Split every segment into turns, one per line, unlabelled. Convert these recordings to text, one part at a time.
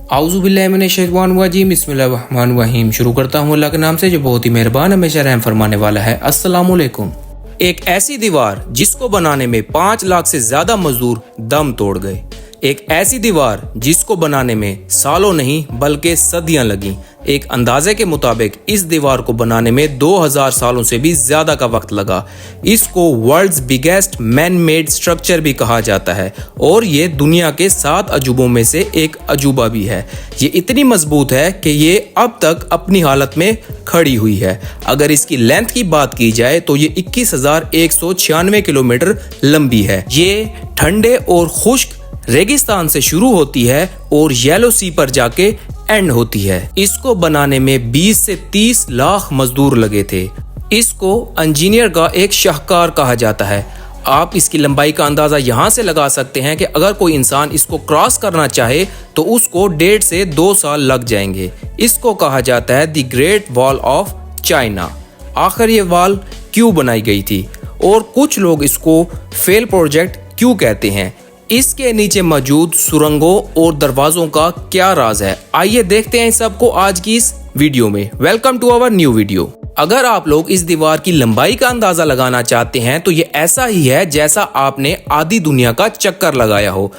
आऊज़ुबिल्लाहिमिनश्शैतानिर्रजीम बिस्मिल्लाहिर्रहमानिर्रहीम। शुरू करता हूँ अल्लाह के नाम से जो बहुत ही मेहरबान हमेशा रहम फरमाने वाला है। अस्सलामु अलैकुम। एक ऐसी दीवार जिसको बनाने में 5 लाख से ज्यादा मजदूर दम तोड़ गए। एक ऐसी दीवार जिसको बनाने में सालों नहीं बल्कि सदियां लगी। एक अंदाजे के मुताबिक इस दीवार को बनाने में 2000 सालों से भी ज्यादा का वक्त लगा। इसको world's biggest man made structure भी कहा जाता है और ये दुनिया के 7 अजूबों में से एक अजूबा भी है। ये इतनी मजबूत है कि ये अब तक अपनी हालत में खड़ी हुई है। अगर इसकी लेंथ की बात की जाए तो ये 21,196 किलोमीटर लंबी है। ये ठंडे और खुश्क रेगिस्तान से शुरू होती है और येलो सी पर जाके एंड होती है। इसको बनाने में 20 से 30 लाख मजदूर लगे थे। इसको इंजीनियर का एक शाहकार कहा जाता है। आप इसकी लंबाई का अंदाजा यहाँ से लगा सकते हैं कि अगर कोई इंसान इसको क्रॉस करना चाहे तो उसको 1.5 से 2 साल लग जाएंगे। इसको कहा जाता है the great wall of China. आखिर ये वॉल क्यों बनाई गई थी और कुछ लोग इसको फेल प्रोजेक्ट क्यों कहते हैं? इसके नीचे मौजूद सुरंगों और दरवाजों का क्या राज है? आइए देखते हैं सबको आज की इस वीडियो में। Welcome to our new video. अगर आप लोग इस दीवार की लंबाई का अंदाजा लगाना चाहते हैं तो ये ऐसा ही है जैसा आपने आधी दुनिया का चक्कर लगाया हो।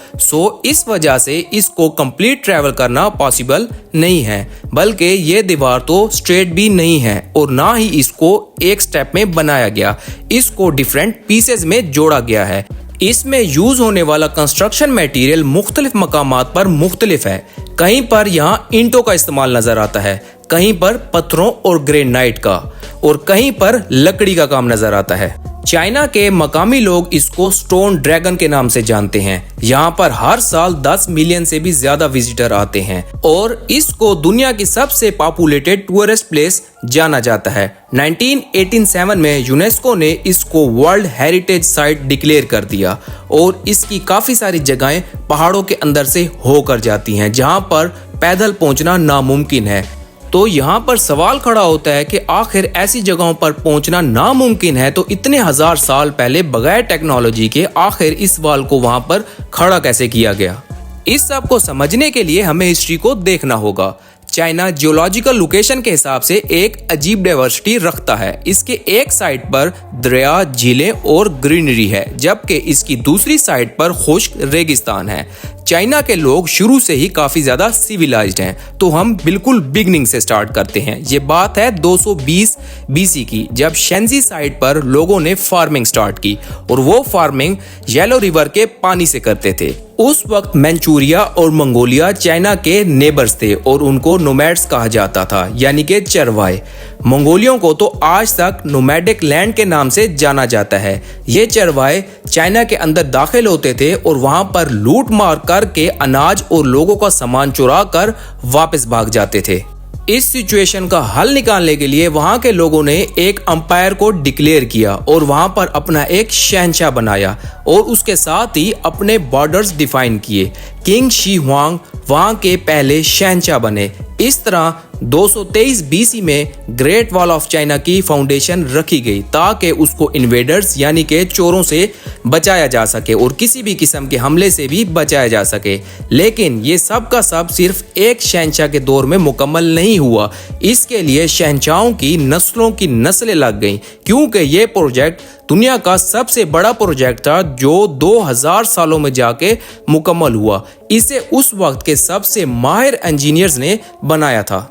इस वजह से इसको कंप्लीट ट्रैवल करना पॉसिबल नहीं है। बल्कि ये दीवार तो स्ट्रेट भी नहीं है और ना ही इसको एक स्टेप में बनाया गया। इसको डिफरेंट पीसेज में जोड़ा गया है। इसमें यूज होने वाला कंस्ट्रक्शन मटेरियल मुख्तलिफ मकामात पर मुख्तलिफ है। कहीं पर यहाँ ईंटों का इस्तेमाल नजर आता है, कहीं पर पत्थरों और ग्रेनाइट का और कहीं पर लकड़ी का काम नजर आता है। चाइना के मकामी लोग इसको स्टोन ड्रैगन के नाम से जानते हैं। यहाँ पर हर साल 10 मिलियन से भी ज्यादा विजिटर आते हैं और इसको दुनिया की सबसे पॉपुलेटेड टूरिस्ट प्लेस जाना जाता है। 1987 में यूनेस्को ने इसको वर्ल्ड हेरिटेज साइट डिक्लेयर कर दिया और इसकी काफी सारी जगहें पहाड़ों के अंदर से होकर जाती हैं जहाँ पर पैदल पहुँचना नामुमकिन है। तो यहाँ पर सवाल खड़ा होता है कि आखिर ऐसी जगहों पर पहुंचना नामुमकिन है तो इतने हजार साल पहले बगैर टेक्नोलॉजी के आखिर इस वॉल को वहां पर खड़ा कैसे किया गया? इस सब को समझने के लिए हमें हिस्ट्री को देखना होगा। चाइना जियोलॉजिकल लोकेशन के हिसाब से एक अजीब डाइवर्सिटी रखता है। इसके एक साइड पर दरिया, झीलें और ग्रीनरी है जबकि इसकी दूसरी साइड पर खुश्क रेगिस्तान है। चाइना के लोग शुरू से ही काफी ज्यादा सिविलाइज्ड हैं। तो हम बिल्कुल बिगनिंग से स्टार्ट करते हैं। ये बात है 220 BC की, जब शेंजी साइड पर लोगों ने फार्मिंग स्टार्ट की और वो फार्मिंग येलो रिवर के पानी से करते थे। उस वक्त मंचूरिया और मंगोलिया चाइना के नेबर्स थे और उनको नोमैड्स कहा जाता था, यानी कि चरवाहे। मंगोलियों को तो आज तक नोमैडिक लैंड के नाम से जाना जाता है। ये चरवाहे चाइना के अंदर दाखिल होते थे और वहां पर लूट मार करके अनाज और लोगों का सामान चुरा कर वापस भाग जाते थे। इस सिचुएशन का हल निकालने के लिए वहां के लोगों ने एक अंपायर को डिक्लेयर किया और वहां पर अपना एक शहंशाह बनाया और उसके साथ ही अपने बॉर्डर्स डिफाइन किए। किंग शी हुआंग वहां के पहले शहंशाह बने। इस तरह 223 BC में ग्रेट वॉल ऑफ चाइना की फाउंडेशन रखी गई ताकि उसको इन्वेडर्स यानी कि चोरों से बचाया जा सके और किसी भी किस्म के हमले से भी बचाया जा सके। लेकिन ये सब का सब सिर्फ एक शहंशाह के दौर में मुकम्मल नहीं हुआ। इसके लिए शहंशाहों की नस्लों की नस्लें लग गईं क्योंकि ये प्रोजेक्ट दुनिया का सबसे बड़ा प्रोजेक्ट था जो 2000 सालों में जाके मुकम्मल हुआ। इसे उस वक्त के सबसे माहिर इंजीनियर्स ने बनाया था।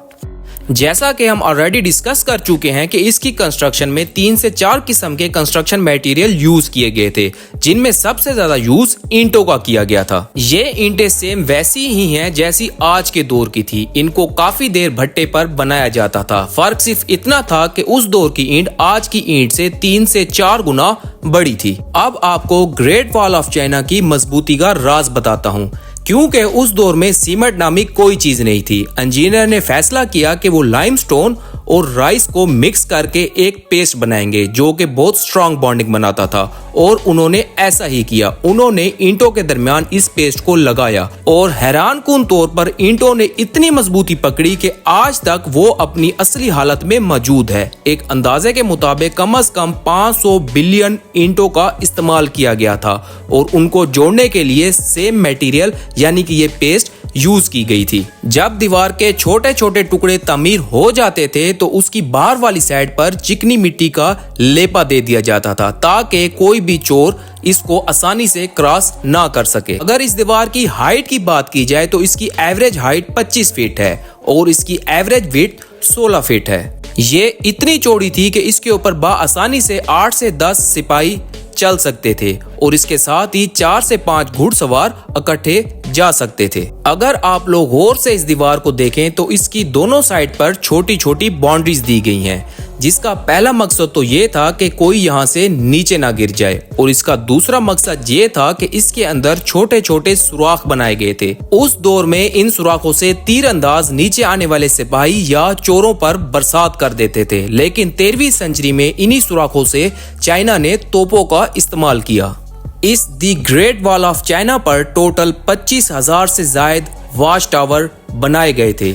जैसा कि हम ऑलरेडी डिस्कस कर चुके हैं कि इसकी कंस्ट्रक्शन में 3 से 4 किस्म के कंस्ट्रक्शन मटेरियल यूज किए गए थे, जिनमें सबसे ज्यादा यूज ईंटों का किया गया था। ये ईंटें सेम वैसी ही हैं जैसी आज के दौर की थी। इनको काफी देर भट्टे पर बनाया जाता था। फर्क सिर्फ इतना था कि उस दौर की ईंट आज की ईंट से 3 से 4 गुना बड़ी थी। अब आपको ग्रेट वॉल ऑफ चाइना की मजबूती का राज बताता हूँ। क्योंकि उस दौर में सीमेंट नामी कोई चीज नहीं थी। इंजीनियर ने फैसला किया कि वो लाइमस्टोन और राइस को मिक्स करके एक पेस्ट बनाएंगे जो कि बहुत स्ट्रांग बॉन्डिंग बनाता था और उन्होंने ऐसा ही किया। उन्होंने ईंटों के दरमियान इस पेस्ट को लगाया और हैरानकुन तौर पर ईंटों ने इतनी मजबूती पकड़ी कि आज तक वो अपनी असली हालत में मौजूद है। एक अंदाजे के मुताबिक कम से कम 500 बिलियन ईंटों का इस्तेमाल किया गया था और उनको जोड़ने के लिए सेम मटेरियल यानी कि ये पेस्ट यूज की गई थी। जब दीवार के छोटे छोटे टुकड़े तामीर हो जाते थे तो उसकी बाहर वाली साइड पर चिकनी मिट्टी का लेपा दे दिया जाता था ताकि कोई भी चोर इसको आसानी से क्रॉस ना कर सके। अगर इस दीवार की हाइट की बात की जाए तो इसकी एवरेज हाइट 25 फीट है और इसकी एवरेज विड्थ 16 फीट है। ये इतनी चौड़ी थी कि इसके ऊपर आसानी से 8 से 10 सिपाही चल सकते थे और इसके साथ ही 4 से 5 घुड़सवार इकट्ठे जा सकते थे। अगर आप लोग गौर से इस दीवार को देखें तो इसकी दोनों साइड पर छोटी छोटी बाउंड्रीज दी गई हैं, जिसका पहला मकसद तो ये था कि कोई यहाँ से नीचे ना गिर जाए और इसका दूसरा मकसद ये था कि इसके अंदर छोटे छोटे सुराख बनाए गए थे। उस दौर में इन सुराखों से तीरंदाज नीचे आने वाले सिपाही या चोरों पर बरसात कर देते थे, लेकिन 13वीं सेंचुरी में इन्हीं सुराखों से चाइना ने तोपों का इस्तेमाल किया। इस the great wall of China पर टोटल 25,000 से जायद वॉच टावर बनाए गए थे।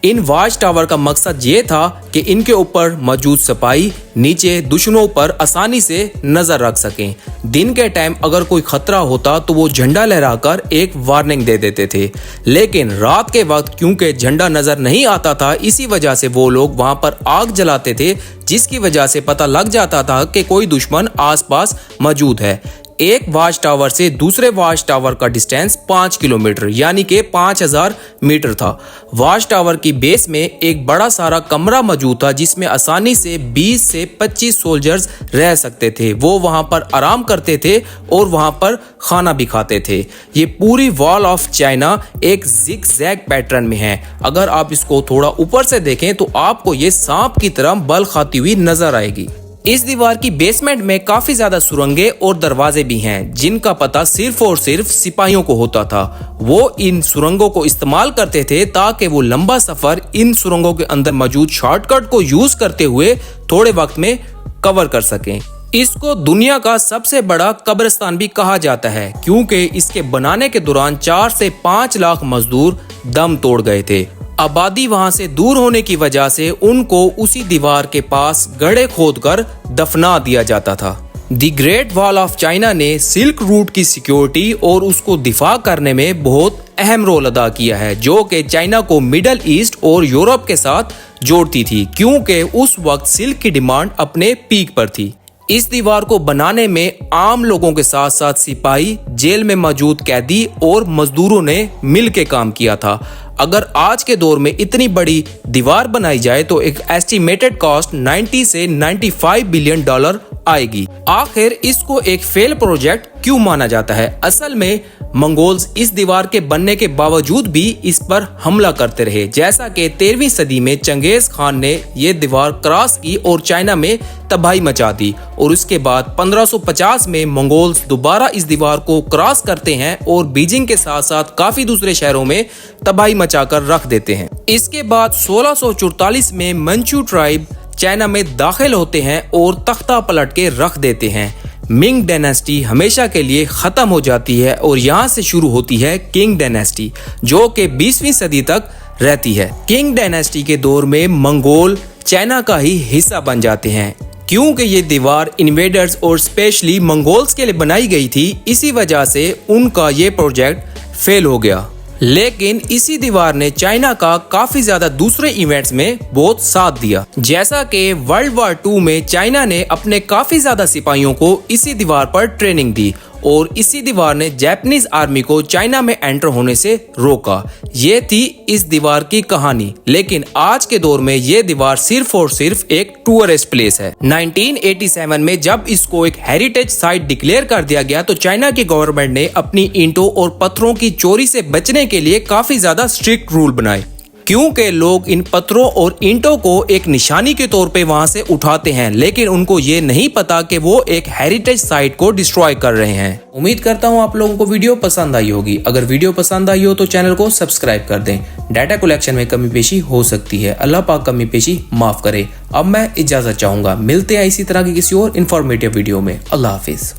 इन वॉच टावर का मकसद ये था कि इनके ऊपर मौजूद सिपाही नीचे दुश्मनों पर आसानी से नजर रख सकें। दिन के टाइम अगर कोई खतरा होता तो वो झंडा लहराकर एक वार्निंग दे देते थे, लेकिन रात के वक्त क्योंकि झंडा नजर नहीं आता था, इसी वजह से वो लोग वहां पर आग जलाते थे, जिसकी वजह से पता लग जाता था कि कोई दुश्मन आसपास मौजूद है। एक वॉच टावर से दूसरे वॉच टावर का डिस्टेंस 5 किलोमीटर यानी कि 5000 मीटर था। वॉच टावर की बेस में एक बड़ा सारा कमरा मौजूद था जिसमें आसानी से 20 से 25 सोल्जर्स रह सकते थे। वो वहां पर आराम करते थे और वहां पर खाना भी खाते थे। ये पूरी वॉल ऑफ चाइना एक जिग-जैग पैटर्न में है। अगर आप इसको थोड़ा ऊपर से देखें तो आपको ये सांप की तरह बल खाती हुई नजर आएगी। इस दीवार की बेसमेंट में काफी ज्यादा सुरंगें और दरवाजे भी हैं, जिनका पता सिर्फ और सिर्फ सिपाहियों को होता था। वो इन सुरंगों को इस्तेमाल करते थे ताकि वो लंबा सफर इन सुरंगों के अंदर मौजूद शॉर्टकट को यूज करते हुए थोड़े वक्त में कवर कर सकें। इसको दुनिया का सबसे बड़ा कब्रिस्तान भी कहा जाता है, क्योंकि इसके बनाने के दौरान 4 से 5 लाख मजदूर दम तोड़ गए थे। आबादी वहां से दूर होने की वजह से उनको उसी दीवार के पास गड्ढे खोदकर दफना दिया जाता था। The great wall of China ने सिल्क रूट की सिक्योरिटी और उसको दिफा करने में बहुत अहम रोल अदा किया है, जो कि चाइना को मिडल ईस्ट और यूरोप के साथ जोड़ती थी, क्योंकि उस वक्त सिल्क की डिमांड अपने पीक पर थी। इस दीवार को बनाने में आम लोगों के साथ साथ सिपाही, जेल में मौजूद कैदी और मजदूरों ने मिल के काम किया था। अगर आज के दौर में इतनी बड़ी दीवार बनाई जाए तो एक एस्टिमेटेड कॉस्ट 90 से 95 बिलियन डॉलर आएगी। आखिर इसको एक फेल प्रोजेक्ट क्यों माना जाता है? असल में मंगोल्स इस दीवार के बनने के बावजूद भी इस पर हमला करते रहे, जैसा कि 13वीं सदी में चंगेज खान ने यह दीवार क्रॉस की और चाइना में तबाही मचा दी और उसके बाद 1550 में मंगोल्स दोबारा इस दीवार को क्रॉस करते हैं और बीजिंग के साथ साथ काफी दूसरे शहरों में तबाही मचाकर रख देते हैं। इसके बाद 1644 में मंचू ट्राइब चाइना में दाखिल होते हैं और तख्ता पलट के रख देते हैं। मिंग डायनेस्टी हमेशा के लिए खत्म हो जाती है और यहाँ से शुरू होती है किंग डायनेस्टी, जो कि 20वीं सदी तक रहती है। किंग डायनेस्टी के दौर में मंगोल चाइना का ही हिस्सा बन जाते हैं, क्योंकि ये दीवार इन्वेडर्स और स्पेशली मंगोल्स के लिए बनाई गई थी। इसी वजह से उनका ये प्रोजेक्ट फेल हो गया, लेकिन इसी दीवार ने चाइना का काफी ज्यादा दूसरे इवेंट्स में बहुत साथ दिया। जैसा कि वर्ल्ड वॉर 2 में चाइना ने अपने काफी ज्यादा सिपाहियों को इसी दीवार पर ट्रेनिंग दी और इसी दीवार ने जापानीज आर्मी को चाइना में एंटर होने से रोका। ये थी इस दीवार की कहानी, लेकिन आज के दौर में ये दीवार सिर्फ और सिर्फ एक टूरिस्ट प्लेस है। 1987 में जब इसको एक हेरिटेज साइट डिक्लेयर कर दिया गया तो चाइना की गवर्नमेंट ने अपनी ईंटों और पत्थरों की चोरी से बचने के लिए काफी ज्यादा स्ट्रिक्ट रूल बनाए, क्योंकि लोग इन पत्थरों और ईंटों को एक निशानी के तौर पे वहां से उठाते हैं, लेकिन उनको ये नहीं पता कि वो एक हेरिटेज साइट को डिस्ट्रॉय कर रहे हैं। उम्मीद करता हूँ आप लोगों को वीडियो पसंद आई होगी। अगर वीडियो पसंद आई हो तो चैनल को सब्सक्राइब कर दें। डाटा कलेक्शन में कमी पेशी हो सकती है, अल्लाह पाक कमी पेशी माफ करे। अब मैं इजाजत चाहूंगा, मिलते हैं इसी तरह की किसी और इन्फॉर्मेटिव वीडियो में। अल्लाह हाफिज।